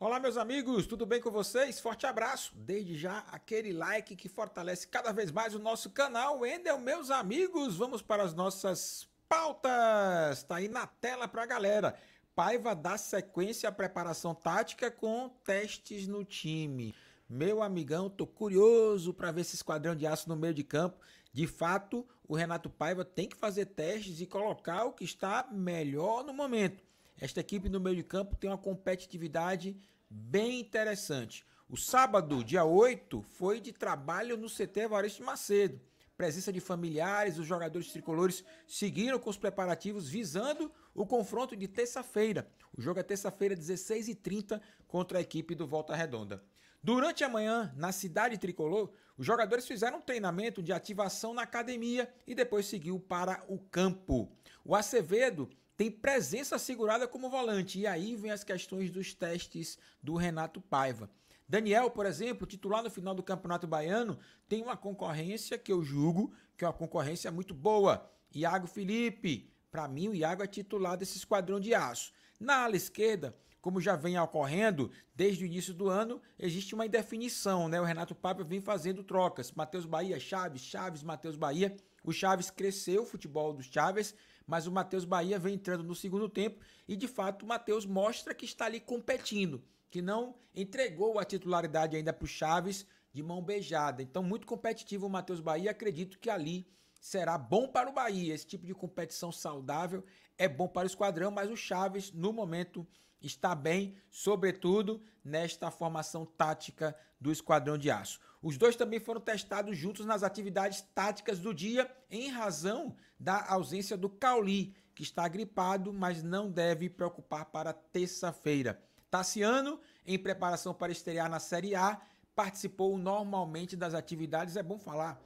Olá, meus amigos, tudo bem com vocês? Forte abraço. Desde já, aquele like que fortalece cada vez mais o nosso canal. Wendel, meus amigos, vamos para as nossas pautas. Tá aí na tela pra galera. Paiva dá sequência à preparação tática com testes no time. Meu amigão, tô curioso para ver esse esquadrão de aço no meio de campo. De fato, o Renato Paiva tem que fazer testes e colocar o que está melhor no momento. Esta equipe no meio de campo tem uma competitividade bem interessante. O sábado, dia 8, foi de trabalho no CT Evaristo Macedo. Presença de familiares, os jogadores tricolores seguiram com os preparativos visando o confronto de terça-feira. O jogo é terça-feira, 16h30, contra a equipe do Volta Redonda. Durante a manhã, na cidade tricolor, os jogadores fizeram um treinamento de ativação na academia e depois seguiu para o campo. O Acevedo tem presença assegurada como volante, e aí vem as questões dos testes do Renato Paiva. Daniel, por exemplo, titular no final do Campeonato Baiano, tem uma concorrência que eu julgo que é uma concorrência muito boa. Iago Felipe, para mim o Iago é titular desse esquadrão de aço. Na ala esquerda, como já vem ocorrendo desde o início do ano, existe uma indefinição, né? O Renato Paiva vem fazendo trocas. Matheus Bahia, Chaves, Matheus Bahia. O Chaves cresceu o futebol dos Chaves, mas o Matheus Bahia vem entrando no segundo tempo e, de fato, o Matheus mostra que está ali competindo, que não entregou a titularidade ainda para o Chaves de mão beijada. Então, muito competitivo o Matheus Bahia. Acredito que ali será bom para o Bahia. Esse tipo de competição saudável é bom para o esquadrão, mas o Chaves, no momento, está bem, sobretudo nesta formação tática do Esquadrão de Aço. Os dois também foram testados juntos nas atividades táticas do dia, em razão da ausência do Cauli, que está gripado, mas não deve preocupar para terça-feira. Tassiano, em preparação para estrear na Série A, participou normalmente das atividades. É bom falar,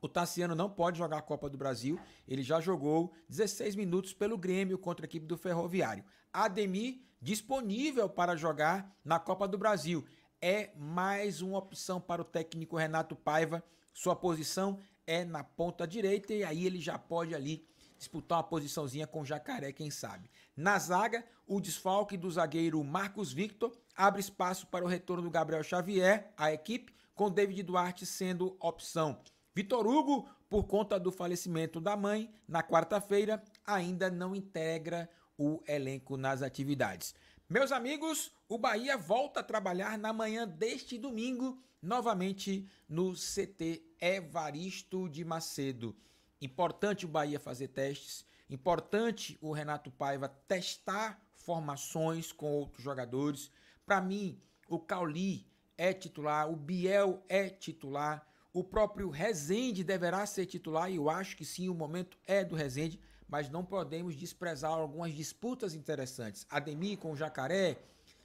o Tassiano não pode jogar a Copa do Brasil, ele já jogou 16 minutos pelo Grêmio contra a equipe do Ferroviário. Ademir, disponível para jogar na Copa do Brasil. É mais uma opção para o técnico Renato Paiva. Sua posição é na ponta direita e aí ele já pode ali disputar uma posiçãozinha com o Jacaré, quem sabe. Na zaga, o desfalque do zagueiro Marcos Victor abre espaço para o retorno do Gabriel Xavier à equipe, com David Duarte sendo opção. Vitor Hugo, por conta do falecimento da mãe, na quarta-feira, ainda não integra o elenco nas atividades. Meus amigos, o Bahia volta a trabalhar na manhã deste domingo, novamente no CT Evaristo de Macedo. Importante o Bahia fazer testes, importante o Renato Paiva testar formações com outros jogadores. Para mim, o Cauli é titular, o Biel é titular, o próprio Rezende deverá ser titular, e eu acho que sim, o momento é do Rezende, mas não podemos desprezar algumas disputas interessantes. Ademir com o Jacaré,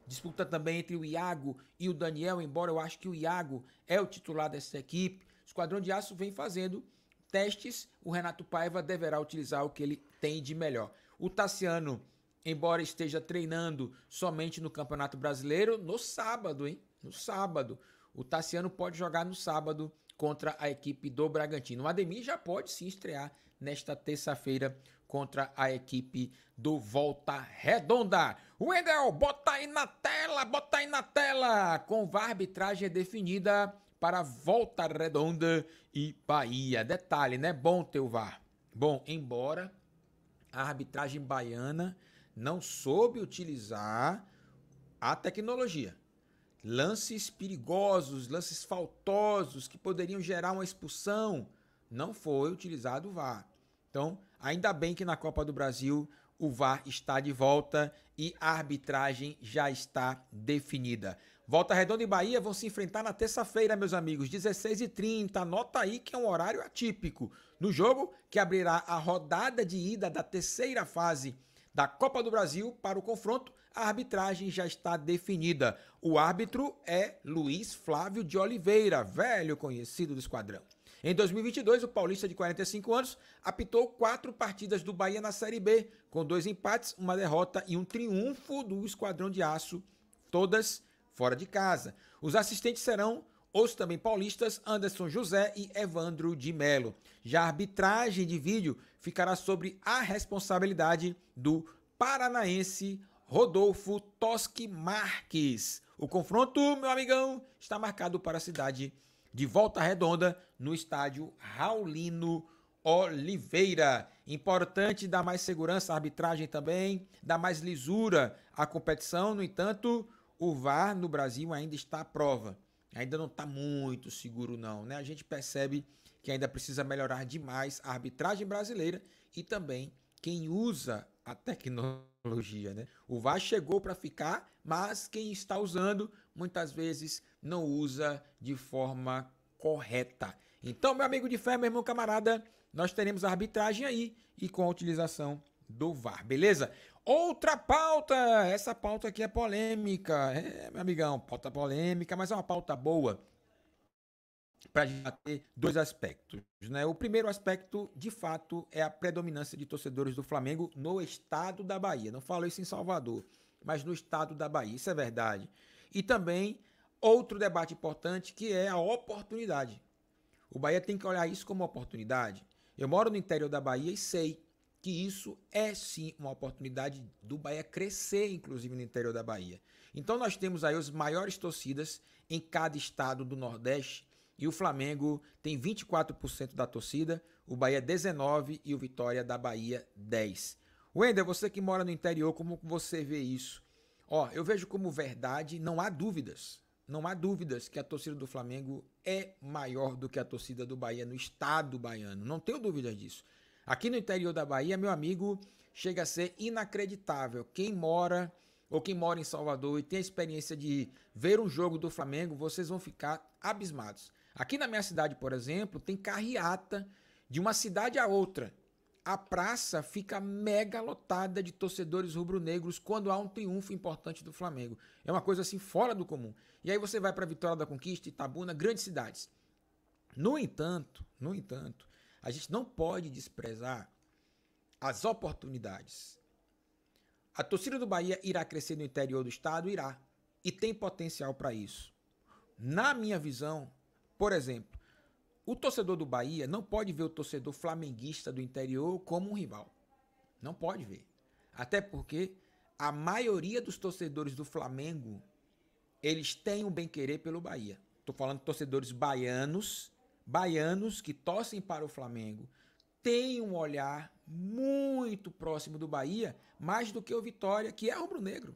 disputa também entre o Iago e o Daniel, embora eu acho que o Iago é o titular dessa equipe. O Esquadrão de Aço vem fazendo testes, o Renato Paiva deverá utilizar o que ele tem de melhor. O Tassiano, embora esteja treinando somente no Campeonato Brasileiro, no sábado, hein? No sábado. O Tassiano pode jogar no sábado contra a equipe do Bragantino. O Ademir já pode sim estrear nesta terça-feira contra a equipe do Volta Redonda. Wendel, bota aí na tela, com VAR arbitragem definida para Volta Redonda e Bahia. Detalhe, né? Bom ter o VAR. Bom, embora a arbitragem baiana não soube utilizar a tecnologia. Lances perigosos, lances faltosos que poderiam gerar uma expulsão, não foi utilizado o VAR. Então, ainda bem que na Copa do Brasil o VAR está de volta e a arbitragem já está definida. Volta Redonda e Bahia vão se enfrentar na terça-feira, meus amigos, 16h30. Anota aí que é um horário atípico. No jogo que abrirá a rodada de ida da terceira fase da Copa do Brasil, para o confronto, a arbitragem já está definida. O árbitro é Luiz Flávio de Oliveira, velho conhecido do esquadrão. Em 2022, o paulista de 45 anos apitou 4 partidas do Bahia na Série B, com 2 empates, uma derrota e um triunfo do Esquadrão de Aço, todas fora de casa. Os assistentes serão os também paulistas Anderson José e Evandro de Melo. Já a arbitragem de vídeo ficará sobre a responsabilidade do paranaense Rodolfo Toschi Marques. O confronto, meu amigão, está marcado para a cidade de Volta Redonda, no estádio Raulino Oliveira. Importante dar mais segurança à arbitragem também, dar mais lisura à competição. No entanto, o VAR no Brasil ainda está à prova. Ainda não está muito seguro não, né? A gente percebe que ainda precisa melhorar demais a arbitragem brasileira e também quem usa a tecnologia, né? O VAR chegou para ficar, mas quem está usando muitas vezes não usa de forma correta. Então, meu amigo de fé, meu irmão camarada, nós teremos a arbitragem aí e com a utilização do VAR, beleza? Outra pauta, essa pauta aqui é polêmica, meu amigão, pauta polêmica, mas é uma pauta boa para a gente ter dois aspectos, né? O primeiro aspecto, de fato, é a predominância de torcedores do Flamengo no estado da Bahia. Não falo isso em Salvador, mas no estado da Bahia, isso é verdade. E também outro debate importante que é a oportunidade. O Bahia tem que olhar isso como uma oportunidade. Eu moro no interior da Bahia e sei que isso é sim uma oportunidade do Bahia crescer, inclusive no interior da Bahia. Então nós temos aí as maiores torcidas em cada estado do Nordeste e o Flamengo tem 24% da torcida, o Bahia 19% e o Vitória da Bahia 10%. Wender, você que mora no interior, como você vê isso? Ó, eu vejo como verdade, não há dúvidas. Não há dúvidas que a torcida do Flamengo é maior do que a torcida do Bahia no estado baiano. Não tenho dúvidas disso. Aqui no interior da Bahia, meu amigo, chega a ser inacreditável. Quem mora ou quem mora em Salvador e tem a experiência de ver um jogo do Flamengo, vocês vão ficar abismados. Aqui na minha cidade, por exemplo, tem carreata de uma cidade a outra. A praça fica mega lotada de torcedores rubro-negros quando há um triunfo importante do Flamengo. É uma coisa assim fora do comum. E aí você vai para Vitória da Conquista, Itabuna, grandes cidades. No entanto, a gente não pode desprezar as oportunidades. A torcida do Bahia irá crescer no interior do estado? Irá. E tem potencial para isso. Na minha visão, por exemplo, o torcedor do Bahia não pode ver o torcedor flamenguista do interior como um rival. Não pode ver. Até porque a maioria dos torcedores do Flamengo, eles têm um bem-querer pelo Bahia. Estou falando de torcedores baianos que torcem para o Flamengo, têm um olhar muito próximo do Bahia, mais do que o Vitória, que é rubro-negro.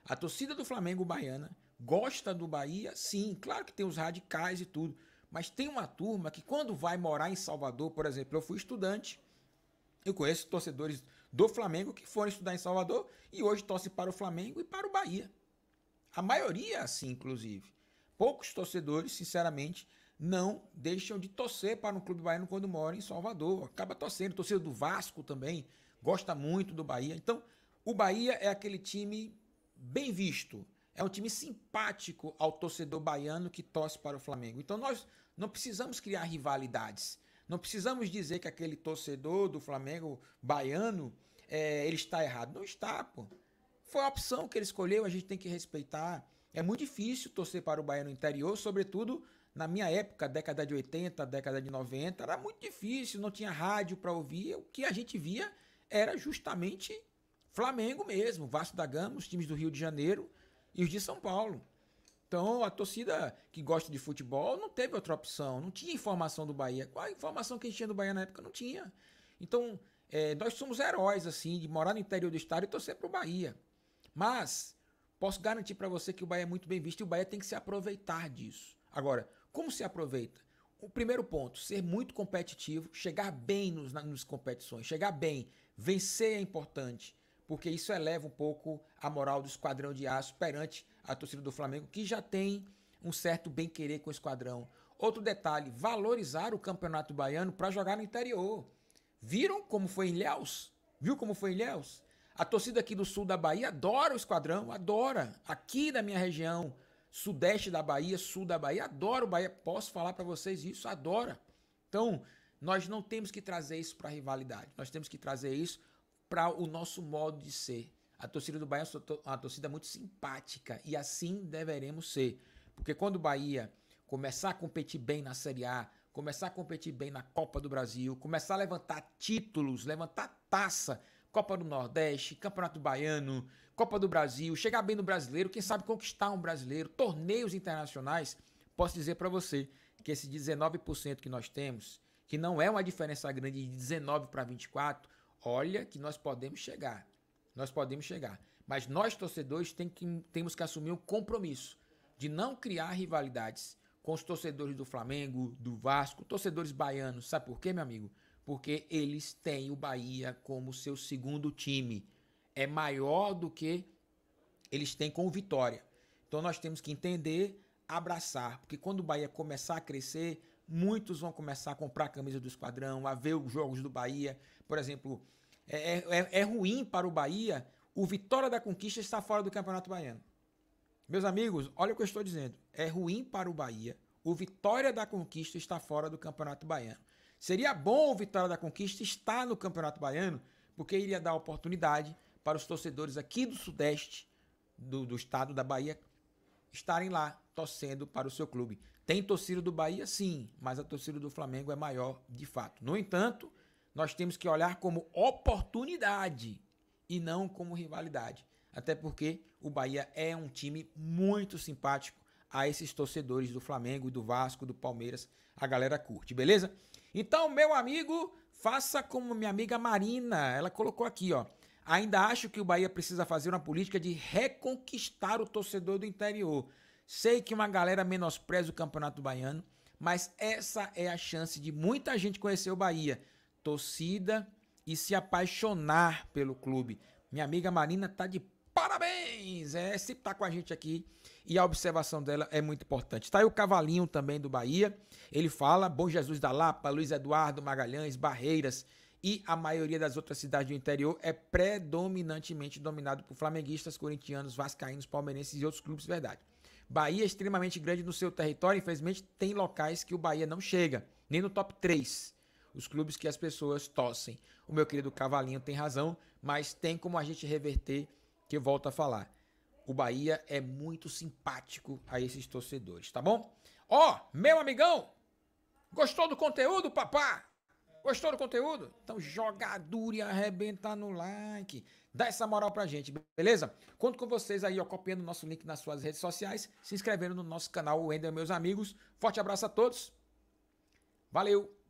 A torcida do Flamengo baiana gosta do Bahia, sim, claro que tem os radicais e tudo, mas tem uma turma que quando vai morar em Salvador, por exemplo, eu fui estudante, eu conheço torcedores do Flamengo que foram estudar em Salvador e hoje torcem para o Flamengo e para o Bahia. A maioria, assim, inclusive. Poucos torcedores, sinceramente, não deixam de torcer para um clube baiano quando mora em Salvador. Acaba torcendo. Torcedor do Vasco também gosta muito do Bahia. Então, o Bahia é aquele time bem visto. É um time simpático ao torcedor baiano que torce para o Flamengo. Então, nós não precisamos criar rivalidades. Não precisamos dizer que aquele torcedor do Flamengo baiano, ele está errado. Não está, pô. Foi a opção que ele escolheu, a gente tem que respeitar. É muito difícil torcer para o Bahia no interior, sobretudo na minha época, década de 80, década de 90, era muito difícil, não tinha rádio para ouvir. O que a gente via era justamente Flamengo mesmo, Vasco da Gama, os times do Rio de Janeiro e os de São Paulo. Então, a torcida que gosta de futebol não teve outra opção, não tinha informação do Bahia. Qual a informação que a gente tinha do Bahia na época? Não tinha. Então, nós somos heróis, assim, de morar no interior do estado e torcer para o Bahia. Mas, posso garantir para você que o Bahia é muito bem visto e o Bahia tem que se aproveitar disso. Agora, como se aproveita? O primeiro ponto, ser muito competitivo, chegar bem nas competições, chegar bem, vencer é importante, porque isso eleva um pouco a moral do Esquadrão de Aço perante a torcida do Flamengo, que já tem um certo bem-querer com o Esquadrão. Outro detalhe, valorizar o Campeonato Baiano para jogar no interior. Viram como foi em Ilhéus? Viu como foi em Ilhéus? A torcida aqui do sul da Bahia adora o Esquadrão, adora. Aqui da minha região, sudeste da Bahia, sul da Bahia, adora o Bahia. Posso falar para vocês isso, adora. Então, nós não temos que trazer isso para a rivalidade. Nós temos que trazer isso para o nosso modo de ser. A torcida do Bahia é uma torcida muito simpática e assim deveremos ser. Porque quando o Bahia começar a competir bem na Série A, começar a competir bem na Copa do Brasil, começar a levantar títulos, levantar taça, Copa do Nordeste, Campeonato Baiano, Copa do Brasil, chegar bem no brasileiro, quem sabe conquistar um brasileiro, torneios internacionais. Posso dizer para você que esse 19% que nós temos, que não é uma diferença grande de 19 para 24, olha que nós podemos chegar. Nós podemos chegar. Mas nós, torcedores, temos que assumir um compromisso de não criar rivalidades com os torcedores do Flamengo, do Vasco, torcedores baianos. Sabe por quê, meu amigo? Porque eles têm o Bahia como seu segundo time. É maior do que eles têm com o Vitória. Então nós temos que entender, abraçar. Porque quando o Bahia começar a crescer, muitos vão começar a comprar a camisa do Esquadrão, a ver os jogos do Bahia. Por exemplo, é ruim para o Bahia o Vitória da Conquista estar fora do Campeonato Baiano. Meus amigos, olha o que eu estou dizendo. É ruim para o Bahia o Vitória da Conquista estar fora do Campeonato Baiano. Seria bom o Vitória da Conquista estar no Campeonato Baiano, porque iria dar oportunidade para os torcedores aqui do Sudeste, do estado da Bahia, estarem lá torcendo para o seu clube. Tem torcida do Bahia, sim, mas a torcida do Flamengo é maior de fato. No entanto, nós temos que olhar como oportunidade e não como rivalidade. Até porque o Bahia é um time muito simpático a esses torcedores do Flamengo, do Vasco, do Palmeiras. A galera curte, beleza? Então, meu amigo, faça como minha amiga Marina. Ela colocou aqui, ó. Ainda acho que o Bahia precisa fazer uma política de reconquistar o torcedor do interior. Sei que uma galera menospreza o Campeonato Baiano, mas essa é a chance de muita gente conhecer o Bahia, torcida e se apaixonar pelo clube. Minha amiga Marina tá de parabéns! Sempre tá com a gente aqui e a observação dela é muito importante. Tá aí o Cavalinho também do Bahia. Ele fala, Bom Jesus da Lapa, Luiz Eduardo, Magalhães, Barreiras e a maioria das outras cidades do interior é predominantemente dominado por flamenguistas, corintianos, vascaínos, palmeirenses e outros clubes, verdade. Bahia é extremamente grande no seu território, infelizmente tem locais que o Bahia não chega, nem no top 3. Os clubes que as pessoas torcem. O meu querido Cavalinho tem razão, mas tem como a gente reverter, que eu volto a falar. O Bahia é muito simpático a esses torcedores, tá bom? Ó, meu amigão, gostou do conteúdo, papá? Gostou do conteúdo? Então joga duro e arrebenta no like. Dá essa moral pra gente, beleza? Conto com vocês aí, ó, copiando o nosso link nas suas redes sociais, se inscrevendo no nosso canal, o Wendel, meus amigos. Forte abraço a todos. Valeu!